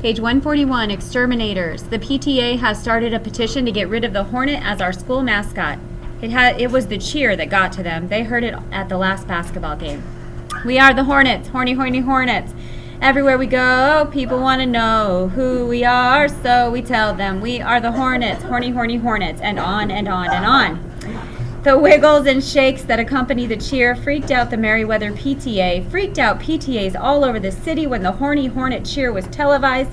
Page 141, exterminators. The PTA has started a petition to get rid of the hornet as our school mascot. It was the cheer that got to them. They heard it at the last basketball game. We are the Hornets, horny, horny Hornets. Everywhere we go, people want to know who we are, so we tell them we are the Hornets, horny, horny Hornets, and on and on and on. The wiggles and shakes that accompany the cheer freaked out the Merriweather PTA, freaked out PTAs all over the city when the horny Hornet cheer was televised.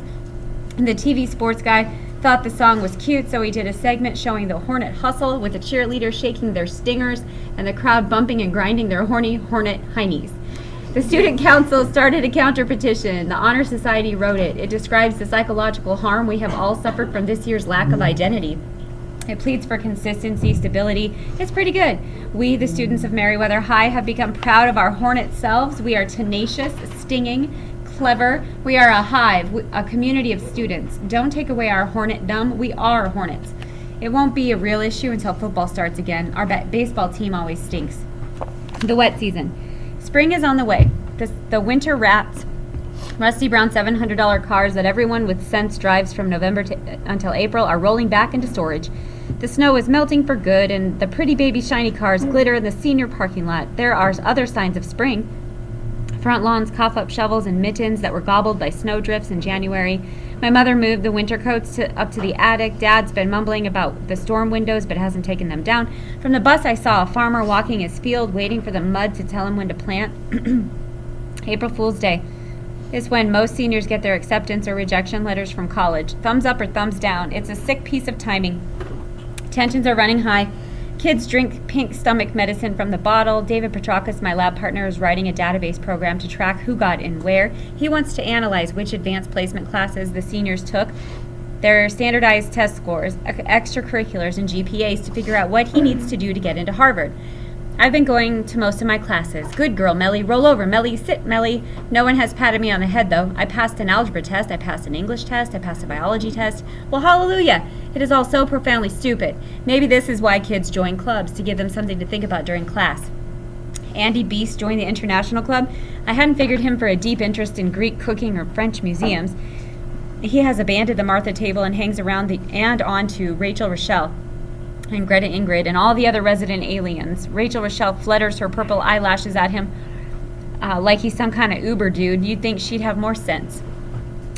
And the TV sports guy thought the song was cute, so he did a segment showing the Hornet hustle with the cheerleaders shaking their stingers and the crowd bumping and grinding their horny Hornet heinies. The Student Council started a counter petition. The Honor Society wrote it. It describes the psychological harm we have all suffered from this year's lack of identity. It pleads for consistency, stability. It's pretty good. We, the students of Merriweather High, have become proud of our Hornet selves. We are tenacious, stinging, clever. We are a hive, a community of students. Don't take away our Hornet-dom. We are Hornets. It won't be a real issue until football starts again. Our baseball team always stinks. The wet season. Spring is on the way. The winter rats, rusty brown $700 cars that everyone with sense drives from November until April are rolling back into storage. The snow is melting for good, and the pretty baby shiny cars glitter in the senior parking lot. There are other signs of spring. Front lawns cough up shovels and mittens that were gobbled by snow drifts in January. My mother moved the winter coats up to the attic. Dad's been mumbling about the storm windows but hasn't taken them down. From the bus I saw a farmer walking his field waiting for the mud to tell him when to plant. April Fool's Day is when most seniors get their acceptance or rejection letters from college. Thumbs up or thumbs down. It's a sick piece of timing. Tensions are running high. Kids drink pink stomach medicine from the bottle. David Petrakis, my lab partner, is writing a database program to track who got in where. He wants to analyze which advanced placement classes the seniors took, their standardized test scores, extracurriculars, and GPAs to figure out what he needs to do to get into Harvard. I've been going to most of my classes. Good girl, Melly. Roll over, Melly. Sit, Melly. No one has patted me on the head, though. I passed an algebra test. I passed an English test. I passed a biology test. Well, hallelujah. It is all so profoundly stupid. Maybe this is why kids join clubs, to give them something to think about during class. Andy Beast joined the International Club. I hadn't figured him for a deep interest in Greek cooking or French museums. He has a band at the Martha table and hangs around and on to Rachel Rochelle and Greta Ingrid and all the other resident aliens. Rachel Rochelle flutters her purple eyelashes at him like he's some kind of Uber dude. You'd think she'd have more sense.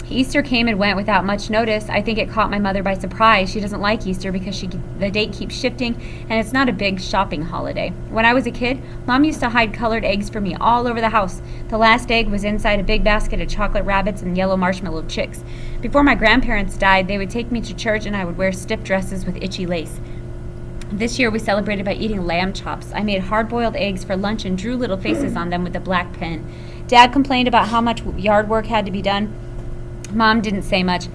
Easter came and went without much notice. I think it caught my mother by surprise. She doesn't like Easter because the date keeps shifting, and it's not a big shopping holiday. When I was a kid, Mom used to hide colored eggs for me all over the house. The last egg was inside a big basket of chocolate rabbits and yellow marshmallow chicks. Before my grandparents died, they would take me to church, and I would wear stiff dresses with itchy lace. This year we celebrated by eating lamb chops. I made hard-boiled eggs for lunch and drew little faces on them with a black pen. Dad complained about how much yard work had to be done. Mom didn't say much.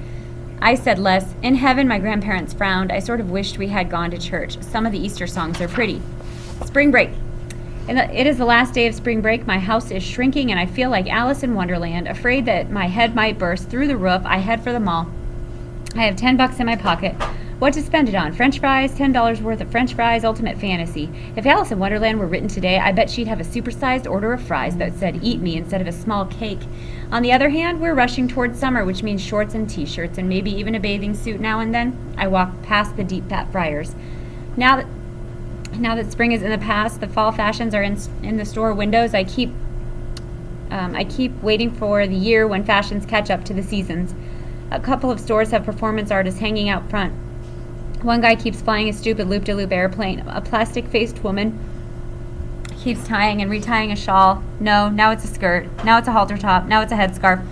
I said less. In heaven, my grandparents frowned. I sort of wished we had gone to church. Some of the Easter songs are pretty. Spring break. It is the last day of spring break. My house is shrinking, and I feel like Alice in Wonderland, afraid that my head might burst through the roof. I head for the mall. I have $10 in my pocket. What to spend it on? French fries, $10 worth of French fries, ultimate fantasy. If Alice in Wonderland were written today, I bet she'd have a supersized order of fries that said eat me instead of a small cake. On the other hand, we're rushing towards summer, which means shorts and t-shirts and maybe even a bathing suit now and then. I walk past the deep fat fryers. Now that spring is in the past, the fall fashions are in the store windows. I keep waiting for the year when fashions catch up to the seasons. A couple of stores have performance artists hanging out front. One guy keeps flying a stupid loop-de-loop airplane. A plastic-faced woman keeps tying and retying a shawl. No, now it's a skirt. Now it's a halter top. Now it's a headscarf.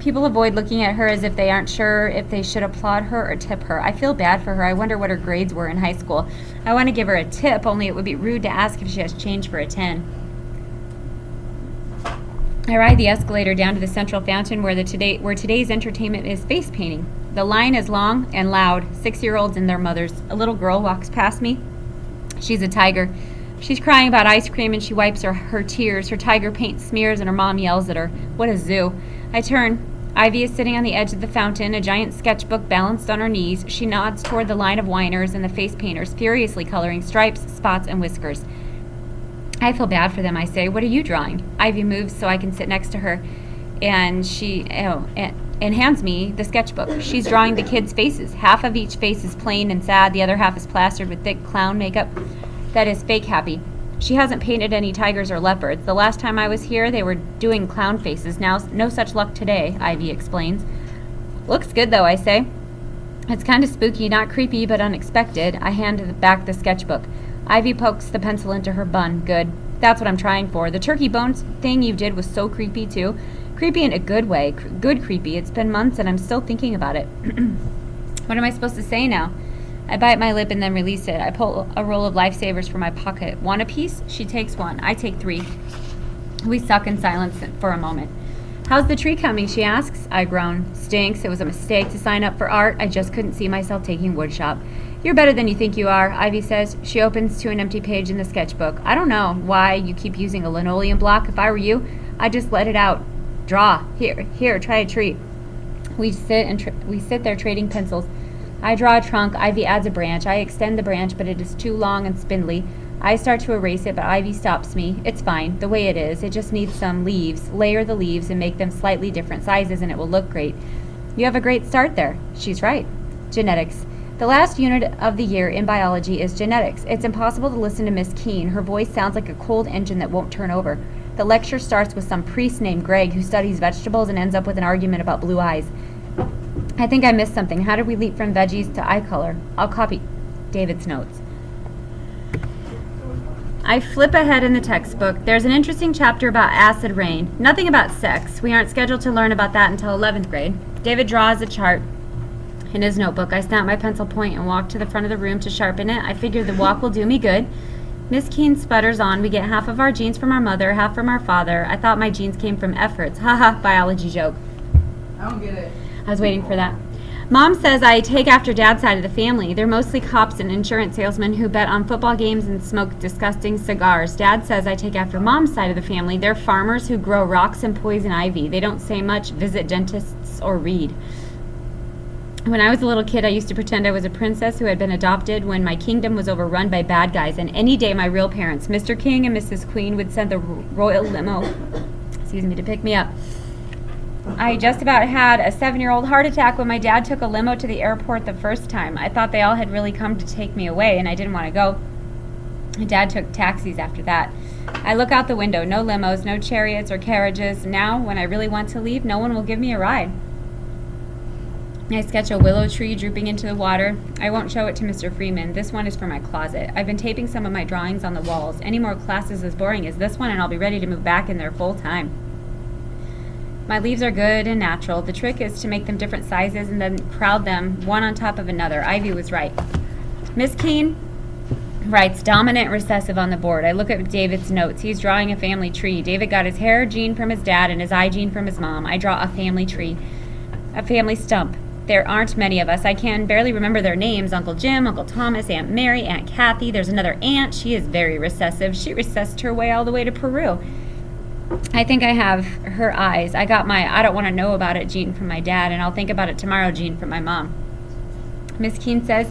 People avoid looking at her as if they aren't sure if they should applaud her or tip her. I feel bad for her. I wonder what her grades were in high school. I want to give her a tip, only it would be rude to ask if she has change for a 10. I ride the escalator down to the central fountain where today's entertainment is face painting. The line is long and loud. 6-year-olds and their mothers. A little girl walks past me. She's a tiger. She's crying about ice cream and she wipes her tears. Her tiger paint smears and her mom yells at her. What a zoo. I turn. Ivy is sitting on the edge of the fountain, a giant sketchbook balanced on her knees. She nods toward the line of whiners and the face painters, furiously coloring stripes, spots, and whiskers. I feel bad for them, I say. What are you drawing? Ivy moves so I can sit next to her, and and hands me the sketchbook. She's drawing the kids' faces. Half of each face is plain and sad. The other half is plastered with thick clown makeup that is fake happy. She hasn't painted any tigers or leopards. The last time I was here, they were doing clown faces. Now, no such luck today, Ivy explains. Looks good, though, I say. It's kind of spooky, not creepy, but unexpected. I hand back the sketchbook. Ivy pokes the pencil into her bun. Good. That's what I'm trying for. The turkey bones thing you did was so creepy, too. Creepy in a good way. Good creepy. It's been months, and I'm still thinking about it. What am I supposed to say now? I bite my lip and then release it. I pull a roll of lifesavers from my pocket. Want a piece? She takes one. I take 3. We suck in silence for a moment. How's the tree coming? She asks. I groan. Stinks. It was a mistake to sign up for art. I just couldn't see myself taking woodshop. You're better than you think you are, Ivy says. She opens to an empty page in the sketchbook. I don't know why you keep using a linoleum block. If I were you, I'd just let it out. Draw. Here, try a tree. We sit there trading pencils. I draw a trunk. Ivy adds a branch. I extend the branch, but it is too long and spindly. I start to erase it, but Ivy stops me. It's fine, the way it is. It just needs some leaves. Layer the leaves and make them slightly different sizes, and it will look great. You have a great start there. She's right. Genetics. The last unit of the year in biology is genetics. It's impossible to listen to Miss Keene. Her voice sounds like a cold engine that won't turn over. The lecture starts with some priest named Greg who studies vegetables and ends up with an argument about blue eyes. I think I missed something. How did we leap from veggies to eye color? I'll copy David's notes. I flip ahead in the textbook. There's an interesting chapter about acid rain. Nothing about sex. We aren't scheduled to learn about that until 11th grade. David draws a chart in his notebook. I snap my pencil point and walk to the front of the room to sharpen it. I figure the walk will do me good. Miss Keene sputters on. We get half of our genes from our mother, half from our father. I thought my genes came from efforts. Haha, biology joke. I don't get it. I was waiting for that. Mom says I take after Dad's side of the family. They're mostly cops and insurance salesmen who bet on football games and smoke disgusting cigars. Dad says I take after Mom's side of the family. They're farmers who grow rocks and poison ivy. They don't say much, visit dentists, or read. When I was a little kid, I used to pretend I was a princess who had been adopted when my kingdom was overrun by bad guys, and any day my real parents, Mr. King and Mrs. Queen, would send the royal limo, to pick me up. I just about had a 7-year-old heart attack when my dad took a limo to the airport the first time. I thought they all had really come to take me away, and I didn't want to go. My dad took taxis after that. I look out the window. No limos, no chariots or carriages. Now, when I really want to leave, no one will give me a ride. I sketch a willow tree drooping into the water. I won't show it to Mr. Freeman. This one is for my closet. I've been taping some of my drawings on the walls. Any more classes as boring as this one, and I'll be ready to move back in there full time. My leaves are good and natural. The trick is to make them different sizes and then crowd them one on top of another. Ivy was right. Miss Keene writes dominant recessive on the board. I look at David's notes. He's drawing a family tree. David got his hair gene from his dad and his eye gene from his mom. I draw a family tree, a family stump. There aren't many of us. I can barely remember their names. Uncle Jim, Uncle Thomas, Aunt Mary, Aunt Kathy. There's another aunt. She is very recessive. She recessed her way all the way to Peru. I think I have her eyes. I got my I don't want to know about it gene from my dad, and I'll think about it tomorrow gene from my mom. Miss Keene says,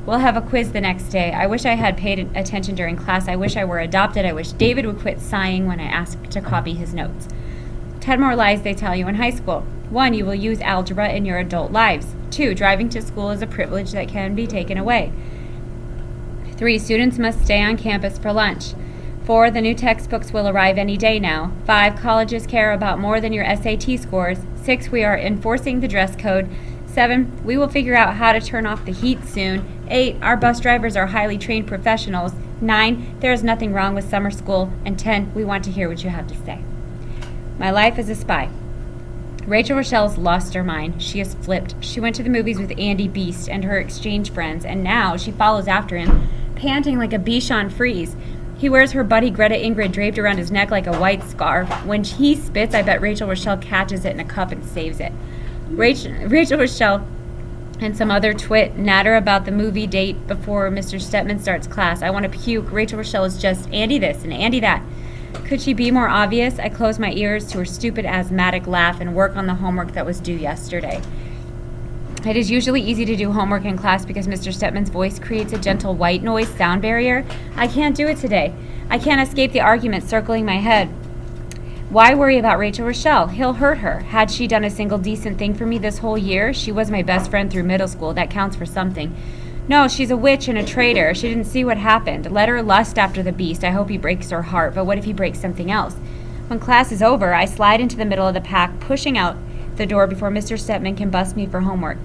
we'll have a quiz the next day. I wish I had paid attention during class. I wish I were adopted. I wish David would quit sighing when I ask to copy his notes. 10 more lies they tell you in high school. 1, you will use algebra in your adult lives. 2, driving to school is a privilege that can be taken away. 3, students must stay on campus for lunch. 4, the new textbooks will arrive any day now. 5, colleges care about more than your SAT scores. 6, we are enforcing the dress code. 7, we will figure out how to turn off the heat soon. 8, our bus drivers are highly trained professionals. 9, there is nothing wrong with summer school. And 10, we want to hear what you have to say. My life as a spy. Rachel Rochelle's lost her mind. She is flipped. She went to the movies with Andy Beast and her exchange friends, and now she follows after him, panting like a Bichon Frise. He wears her buddy Greta Ingrid draped around his neck like a white scarf. When he spits, I bet Rachel Rochelle catches it in a cup and saves it. Rachel Rochelle and some other twit natter about the movie date before Mr. Stepman starts class. I want to puke. Rachel Rochelle is just Andy this and Andy that. Could she be more obvious? I close my ears to her stupid asthmatic laugh and work on the homework that was due yesterday. It is usually easy to do homework in class because Mr. Stepman's voice creates a gentle white noise sound barrier. I can't do it today. I can't escape the argument circling my head. Why worry about Rachel Rochelle? He'll hurt her. Had she done a single decent thing for me this whole year? She was my best friend through middle school. That counts for something. No, she's a witch and a traitor. She didn't see what happened. Let her lust after the beast. I hope he breaks her heart, but what if he breaks something else? When class is over, I slide into the middle of the pack, pushing out the door before Mr. Stepman can bust me for homework.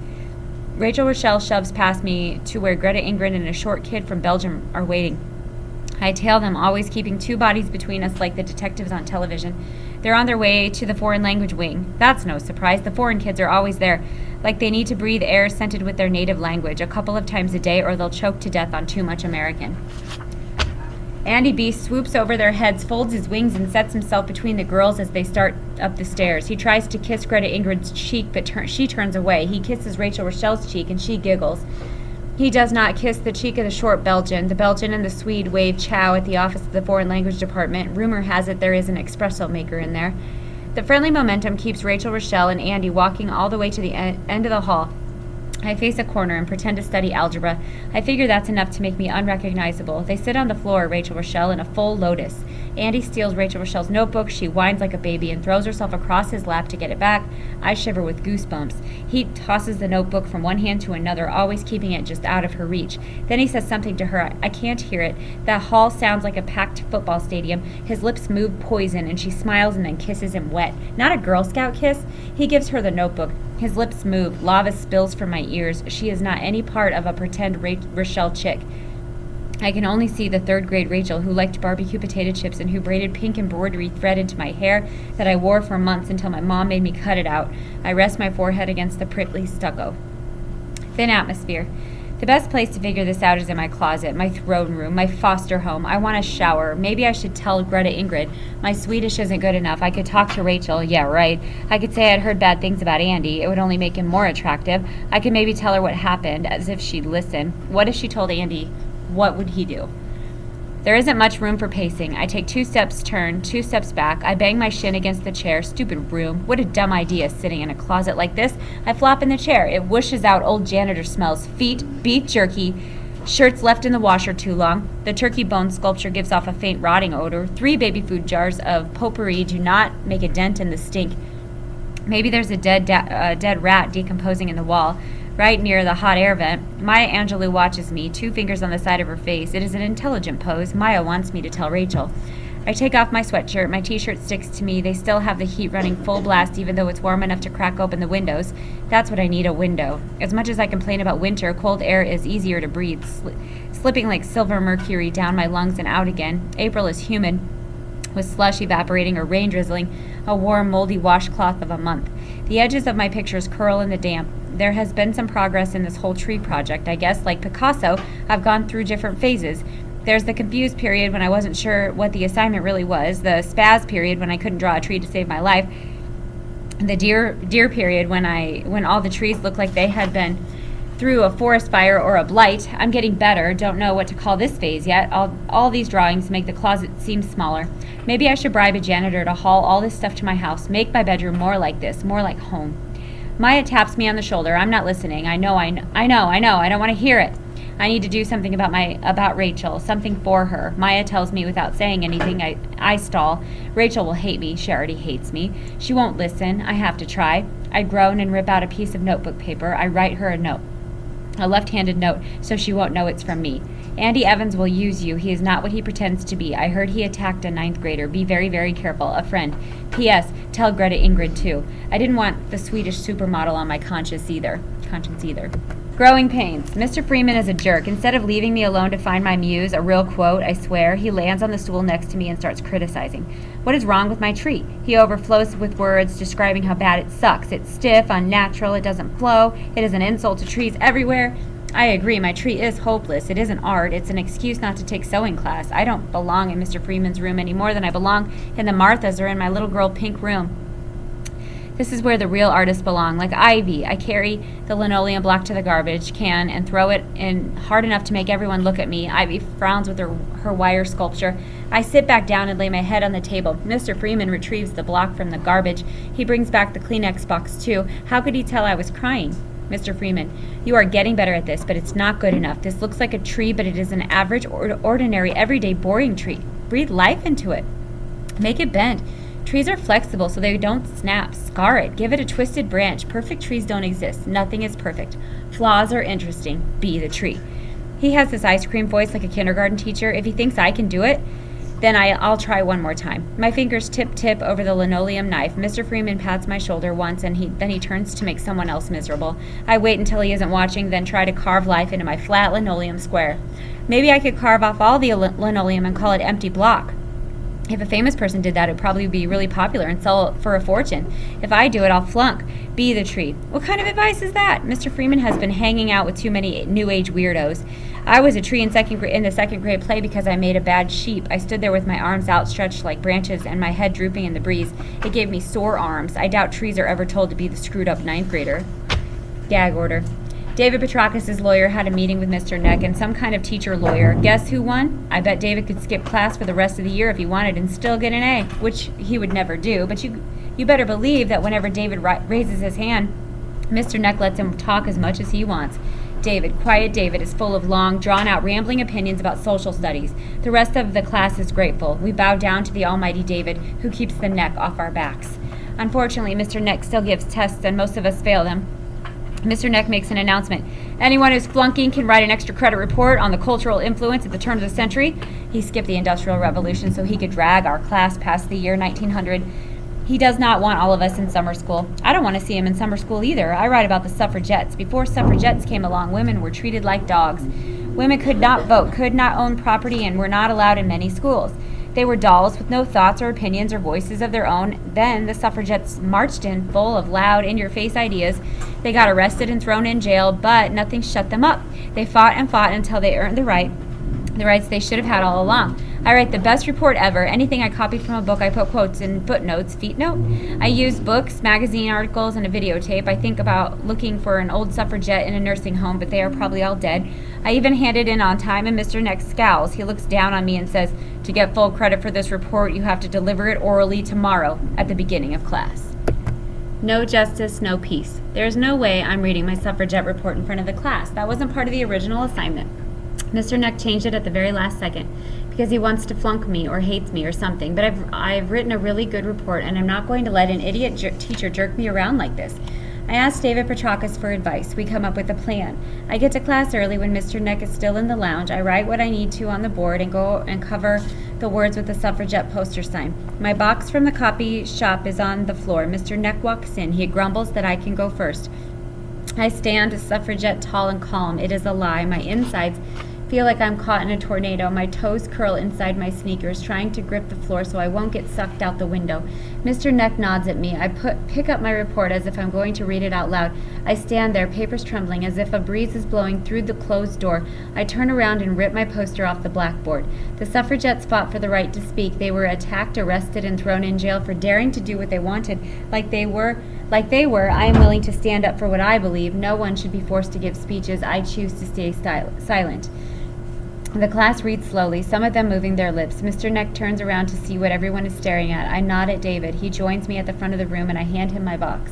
Rachel Rochelle shoves past me to where Greta Ingrid and a short kid from Belgium are waiting. I tail them, always keeping two bodies between us like the detectives on television. They're on their way to the foreign language wing. That's no surprise. The foreign kids are always there, like they need to breathe air scented with their native language a couple of times a day or they'll choke to death on too much American. Andy Beast swoops over their heads, folds his wings, and sets himself between the girls as they start up the stairs. He tries to kiss Greta Ingrid's cheek, but she turns away. He kisses Rachel Rochelle's cheek, and she giggles. He does not kiss the cheek of the short Belgian. The Belgian and the Swede wave chow at the office of the Foreign Language Department. Rumor has it there is an espresso maker in there. The friendly momentum keeps Rachel Rochelle and Andy walking all the way to the end of the hall. I face a corner and pretend to study algebra. I figure that's enough to make me unrecognizable. They sit on the floor, Rachel Rochelle, in a full lotus. Andy steals Rachel Rochelle's notebook. She whines like a baby and throws herself across his lap to get it back. I shiver with goosebumps. He tosses the notebook from one hand to another, always keeping it just out of her reach. Then he says something to her. I can't hear it. That hall sounds like a packed football stadium. His lips move poison, and she smiles and then kisses him wet. Not a Girl Scout kiss. He gives her the notebook. His lips move. Lava spills from my ears. She is not any part of a pretend Rochelle chick. I can only see the third grade Rachel who liked barbecue potato chips and who braided pink embroidery thread into my hair that I wore for months until my mom made me cut it out. I rest my forehead against the prickly stucco. Thin atmosphere. The best place to figure this out is in my closet, my throne room, my foster home. I want a shower. Maybe I should tell Greta Ingrid. My Swedish isn't good enough. I could talk to Rachel. Yeah, right. I could say I'd heard bad things about Andy. It would only make him more attractive. I could maybe tell her what happened, as if she'd listen. What if she told Andy? What would he do? There isn't much room for pacing. I take 2 steps, turn, 2 steps back. I bang my shin against the chair. Stupid room. What a dumb idea sitting in a closet like this. I flop in the chair. It whooshes out old janitor smells. Feet, beef jerky, shirts left in the washer too long. The turkey bone sculpture gives off a faint rotting odor. 3 baby food jars of potpourri do not make a dent in the stink. Maybe there's a dead rat decomposing in the wall. Right near the hot air vent, Maya Angelou watches me, 2 fingers on the side of her face. It is an intelligent pose. Maya wants me to tell Rachel. I take off my sweatshirt. My t-shirt sticks to me. They still have the heat running full blast even though it's warm enough to crack open the windows. That's what I need, a window. As much as I complain about winter, cold air is easier to breathe, slipping like silver mercury down my lungs and out again. April is humid, with slush evaporating or rain drizzling, a warm, moldy washcloth of a month. The edges of my pictures curl in the damp. There has been some progress in this whole tree project, I guess. Like Picasso, I've gone through different phases. There's the confused period when I wasn't sure what the assignment really was, the spaz period when I couldn't draw a tree to save my life, the deer period when all the trees looked like they had been through a forest fire or a blight. I'm getting better. Don't know what to call this phase yet. All these drawings make the closet seem smaller. Maybe I should bribe a janitor to haul all this stuff to my house, make my bedroom more like this, more like home. Maya taps me on the shoulder. I'm not listening. I know. I don't want to hear it. I need to do something about Rachel, something for her. Maya tells me without saying anything. I stall. Rachel will hate me. She already hates me. She won't listen. I have to try. I groan and rip out a piece of notebook paper. I write her a note. A left-handed note, so she won't know it's from me. Andy Evans will use you. He is not what he pretends to be. I heard he attacked a 9th grader. Be very, very careful. A friend. P.S. Tell Greta Ingrid, too. I didn't want the Swedish supermodel on my conscience either. Growing pains. Mr. Freeman is a jerk. Instead of leaving me alone to find my muse, a real quote, I swear, he lands on the stool next to me and starts criticizing. What is wrong with my tree? He overflows with words describing how bad it sucks. It's stiff, unnatural, it doesn't flow, it is an insult to trees everywhere. I agree, my tree is hopeless. It isn't art. It's an excuse not to take sewing class. I don't belong in Mr. Freeman's room any more than I belong in the Marthas or in my little girl pink room. This is where the real artists belong, like Ivy. I carry the linoleum block to the garbage can and throw it in hard enough to make everyone look at me. Ivy frowns with her wire sculpture. I sit back down and lay my head on the table. Mr. Freeman retrieves the block from the garbage. He brings back the Kleenex box, too. How could he tell I was crying? Mr. Freeman, you are getting better at this, but it's not good enough. This looks like a tree, but it is an average, ordinary, everyday, boring tree. Breathe life into it. Make it bend. Trees are flexible so they don't snap. Scar it. Give it a twisted branch. Perfect trees don't exist. Nothing is perfect. Flaws are interesting. Be the tree. He has this ice cream voice like a kindergarten teacher. If he thinks I can do it, then I'll try one more time. My fingers tip over the linoleum knife. Mr. Freeman pats my shoulder once, and then he turns to make someone else miserable. I wait until he isn't watching, then try to carve life into my flat linoleum square. Maybe I could carve off all the linoleum and call it empty block. If a famous person did that, it'd probably be really popular and sell it for a fortune. If I do it, I'll flunk. Be the tree. What kind of advice is that? Mr. Freeman has been hanging out with too many new age weirdos. I was a tree in the second grade play because I made a bad sheep. I stood there with my arms outstretched like branches and my head drooping in the breeze. It gave me sore arms. I doubt trees are ever told to be the screwed up ninth grader. Gag order. David Petrakis' lawyer had a meeting with Mr. Neck and some kind of teacher lawyer. Guess who won? I bet David could skip class for the rest of the year if he wanted and still get an A, which he would never do. But you better believe that whenever David raises his hand, Mr. Neck lets him talk as much as he wants. Quiet David, is full of long, drawn-out, rambling opinions about social studies. The rest of the class is grateful. We bow down to the almighty David, who keeps the neck off our backs. Unfortunately, Mr. Neck still gives tests, and most of us fail them. Mr. Neck makes an announcement. Anyone who's flunking can write an extra credit report on the cultural influence at the turn of the century. He skipped the Industrial Revolution so he could drag our class past the year 1900. He does not want all of us in summer school. I don't want to see him in summer school either. I write about the suffragettes. Before suffragettes came along, women were treated like dogs. Women could not vote, could not own property, and were not allowed in many schools. They were dolls with no thoughts or opinions or voices of their own. Then the suffragettes marched in full of loud, in-your-face ideas. They got arrested and thrown in jail, but nothing shut them up. They fought and fought until they earned the rights they should have had all along. I write the best report ever. Anything I copied from a book, I put quotes in footnotes, feet note. I use books, magazine articles, and a videotape. I think about looking for an old suffragette in a nursing home, but they are probably all dead. I even hand it in on time, and Mr. Neck scowls. He looks down on me and says, to get full credit for this report, you have to deliver it orally tomorrow at the beginning of class. No justice, no peace. There's no way I'm reading my suffragette report in front of the class. That wasn't part of the original assignment. Mr. Neck changed it at the very last second because he wants to flunk me or hates me or something. But I've written a really good report, and I'm not going to let an idiot teacher jerk me around like this. I asked David Petrakis for advice. We come up with a plan. I get to class early when Mr. Neck is still in the lounge. I write what I need to on the board and go and cover the words with the suffragette poster sign. My box from the copy shop is on the floor. Mr. Neck walks in. He grumbles that I can go first. I stand, a suffragette tall and calm. It is a lie. My insides feel like I'm caught in a tornado. My toes curl inside my sneakers, trying to grip the floor so I won't get sucked out the window. Mr. Neck nods at me. I pick up my report as if I'm going to read it out loud. I stand there, papers trembling, as if a breeze is blowing through the closed door. I turn around and rip my poster off the blackboard. The suffragettes fought for the right to speak. They were attacked, arrested, and thrown in jail for daring to do what they wanted. Like they were, I am willing to stand up for what I believe. No one should be forced to give speeches. I choose to stay silent. The class reads slowly, some of them moving their lips. Mr. Neck turns around to see what everyone is staring at. I nod at David. He joins me at the front of the room, and I hand him my box.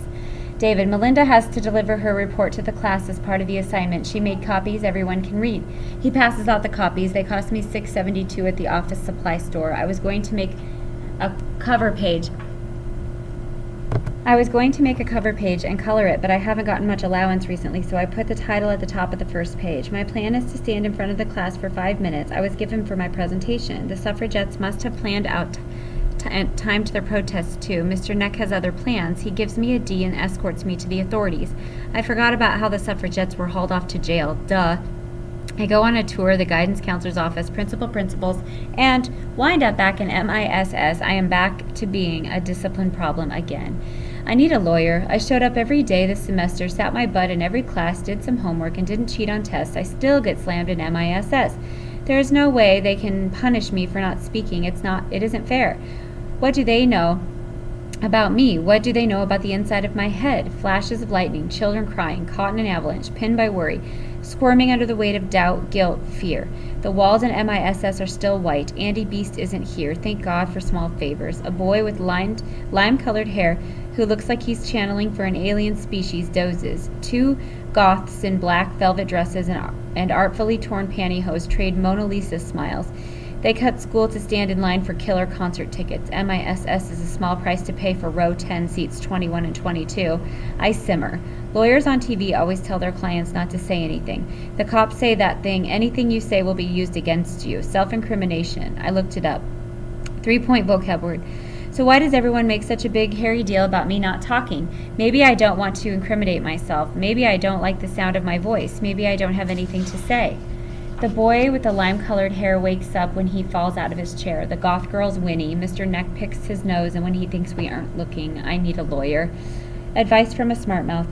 David, Melinda has to deliver her report to the class as part of the assignment. She made copies everyone can read. He passes out the copies. They cost me $6.72 at the office supply store. I was going to make a cover page and color it, but I haven't gotten much allowance recently, so I put the title at the top of the first page. My plan is to stand in front of the class for 5 minutes. I was given for my presentation. The suffragettes must have planned out timed their protests too. Mr. Neck has other plans. He gives me a D and escorts me to the authorities. I forgot about how the suffragettes were hauled off to jail. Duh. I go on a tour of the guidance counselor's office, principals, and wind up back in MISS. I am back to being a discipline problem again. I need a lawyer. I showed up every day this semester, sat my butt in every class, did some homework, and didn't cheat on tests. I still get slammed in MISS. There is no way they can punish me for not speaking. It isn't fair. What do they know about me? What do they know about the inside of my head? Flashes of lightning, children crying, caught in an avalanche, pinned by worry, squirming under the weight of doubt, guilt, fear. The walls in MISS are still white. Andy Beast isn't here. Thank God for small favors. A boy with lime-colored hair who looks like he's channeling for an alien species dozes. 2 goths in black velvet dresses and artfully torn pantyhose trade Mona Lisa smiles. They cut school to stand in line for killer concert tickets. MISS is a small price to pay for row 10 seats 21 and 22. I simmer. Lawyers on TV always tell their clients not to say anything. The cops say that thing, anything you say will be used against you. Self-incrimination. I looked it up. 3-point vocab word. So why does everyone make such a big, hairy deal about me not talking? Maybe I don't want to incriminate myself. Maybe I don't like the sound of my voice. Maybe I don't have anything to say. The boy with the lime-colored hair wakes up when he falls out of his chair. The goth girls whinny. Mr. Neck picks his nose, and when he thinks we aren't looking, I need a lawyer. Advice from a smart mouth.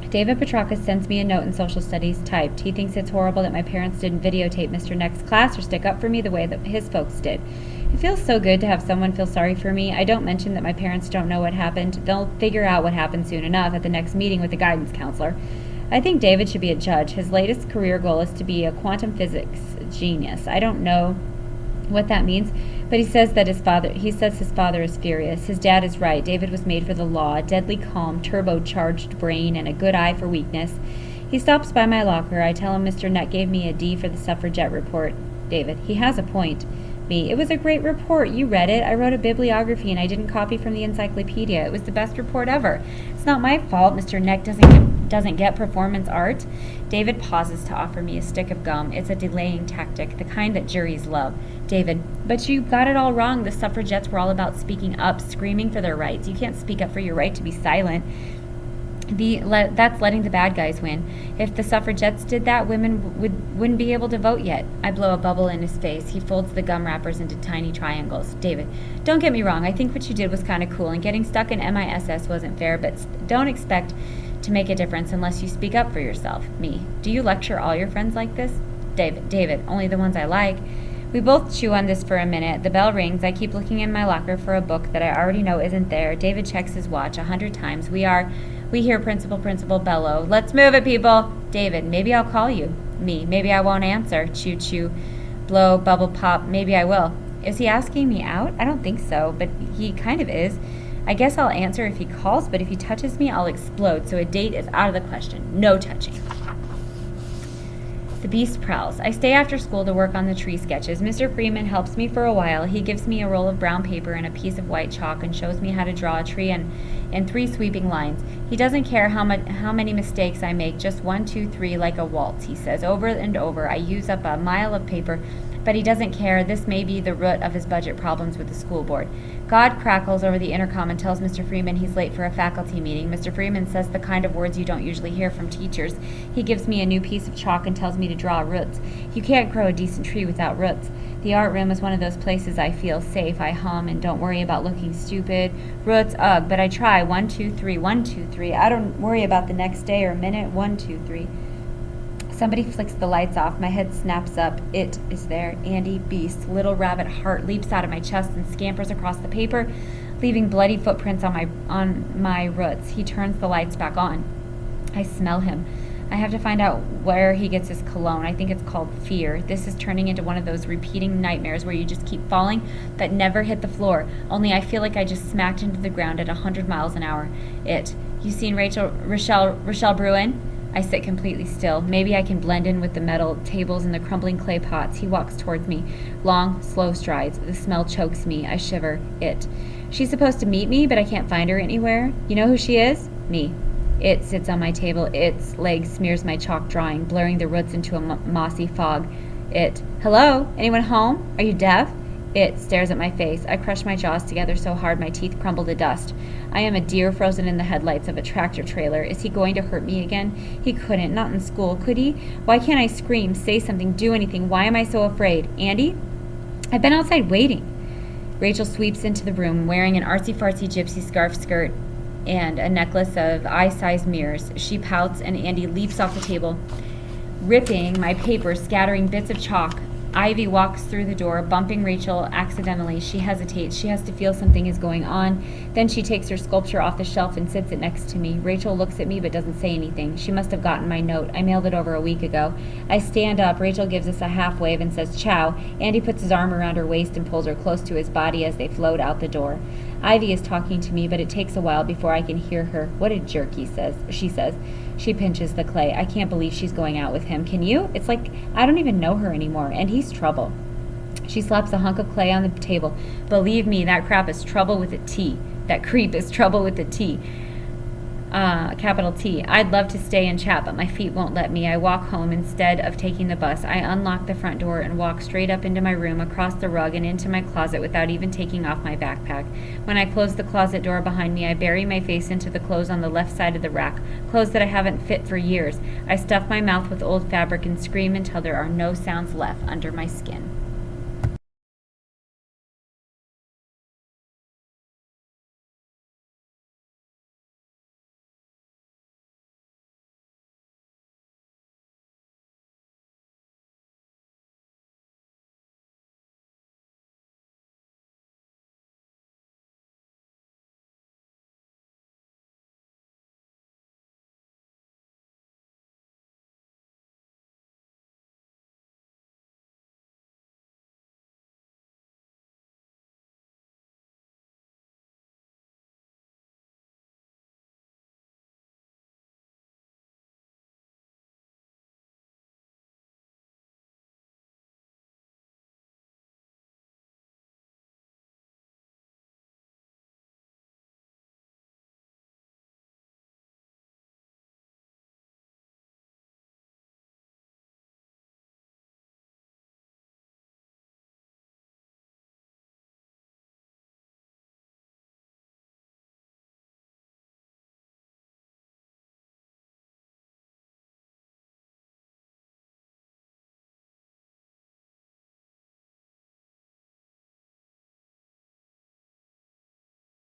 David Petrakis sends me a note in social studies typed. He thinks it's horrible that my parents didn't videotape Mr. Neck's class or stick up for me the way that his folks did. It feels so good to have someone feel sorry for me. I don't mention that my parents don't know what happened. They'll figure out what happened soon enough at the next meeting with the guidance counselor. I think David should be a judge. His latest career goal is to be a quantum physics genius. I don't know what that means, but he says his father is furious. His dad is right. David was made for the law, deadly calm, turbocharged brain, and a good eye for weakness. He stops by my locker. I tell him Mr. Neck gave me a D for the suffragette report. David, he has a point. Me, it was a great report. You read it. I wrote a bibliography and I didn't copy from the encyclopedia. It was the best report ever. It's not my fault Mr. Neck doesn't get performance art. David pauses to offer me a stick of gum. It's a delaying tactic, the kind that juries love. David, but you got it all wrong. The suffragettes were all about speaking up, screaming for their rights. You can't speak up for your right to be silent. That's letting the bad guys win. If the suffragettes did that, women wouldn't be able to vote yet. I blow a bubble in his face. He folds the gum wrappers into tiny triangles. David, don't get me wrong. I think what you did was kind of cool, and getting stuck in MISS wasn't fair, but don't expect to make a difference unless you speak up for yourself. Me, do you lecture all your friends like this? David, only the ones I like. We both chew on this for a minute. The bell rings. I keep looking in my locker for a book that I already know isn't there. David checks his watch 100 times. We hear principal bellow. Let's move it, people. David, maybe I'll call you. Me, maybe I won't answer. Chew, chew. Blow, bubble, pop. Maybe I will. Is he asking me out? I don't think so, but he kind of is. I guess I'll answer if he calls, but if he touches me, I'll explode. So a date is out of the question. No touching. The beast prowls. I stay after school to work on the tree sketches. Mr. Freeman helps me for a while. He gives me a roll of brown paper and a piece of white chalk and shows me how to draw a tree in 3 sweeping lines. He doesn't care how many mistakes I make, just 1, 2, 3 like a waltz, he says over and over. I use up a mile of paper, but he doesn't care. This may be the root of his budget problems with the school board. God crackles over the intercom and tells Mr. Freeman he's late for a faculty meeting. Mr. Freeman says the kind of words you don't usually hear from teachers. He gives me a new piece of chalk and tells me to draw roots. You can't grow a decent tree without roots. The art room is one of those places I feel safe. I hum and don't worry about looking stupid. Roots, ugh, but I try. 1, 2, 3, 1, 2, 3. I don't worry about the next day or minute. 1, 2, 3. Somebody flicks the lights off. My head snaps up. It is there. Andy, beast. Little rabbit heart leaps out of my chest and scampers across the paper, leaving bloody footprints on my roots. He turns the lights back on. I smell him. I have to find out where he gets his cologne. I think it's called fear. This is turning into one of those repeating nightmares where you just keep falling but never hit the floor. Only I feel like I just smacked into the ground at 100 miles an hour. You seen Rochelle Bruin? I sit completely still. Maybe I can blend in with the metal tables and the crumbling clay pots. He walks towards me. Long, slow strides. The smell chokes me. I shiver. She's supposed to meet me, but I can't find her anywhere. You know who she is? Me. It sits on my table. Its leg smears my chalk drawing, blurring the roots into a mossy fog. Hello? Anyone home? Are you deaf? It stares at my face. I crush my jaws together so hard my teeth crumble to dust. I am a deer frozen in the headlights of a tractor trailer. Is he going to hurt me again? He couldn't. Not in school, could he? Why can't I scream, say something, do anything? Why am I so afraid? Andy? I've been outside waiting. Rachel sweeps into the room wearing an artsy-fartsy gypsy scarf skirt and a necklace of eye-sized mirrors. She pouts and Andy leaps off the table, ripping my paper, scattering bits of chalk. Ivy walks through the door, bumping Rachel accidentally. She hesitates. She has to feel something is going on. Then she takes her sculpture off the shelf and sits it next to me. Rachel looks at me but doesn't say anything. She must have gotten my note. I mailed it over a week ago. I stand up. Rachel gives us a half wave and says, "Ciao." Andy puts his arm around her waist and pulls her close to his body as they float out the door. Ivy is talking to me, but it takes a while before I can hear her. What a jerk, she says. She pinches the clay. I can't believe she's going out with him. Can you? It's like I don't even know her anymore, and he's trouble. She slaps a hunk of clay on the table. Believe me, that crap is trouble with a T. That creep is trouble with a T. Capital T. I'd love to stay and chat, but my feet won't let me. I walk home instead of taking the bus. I unlock the front door and walk straight up into my room, across the rug, and into my closet without even taking off my backpack. When I close the closet door behind me, I bury my face into the clothes on the left side of the rack, clothes that I haven't fit for years. I stuff my mouth with old fabric and scream until there are no sounds left under my skin.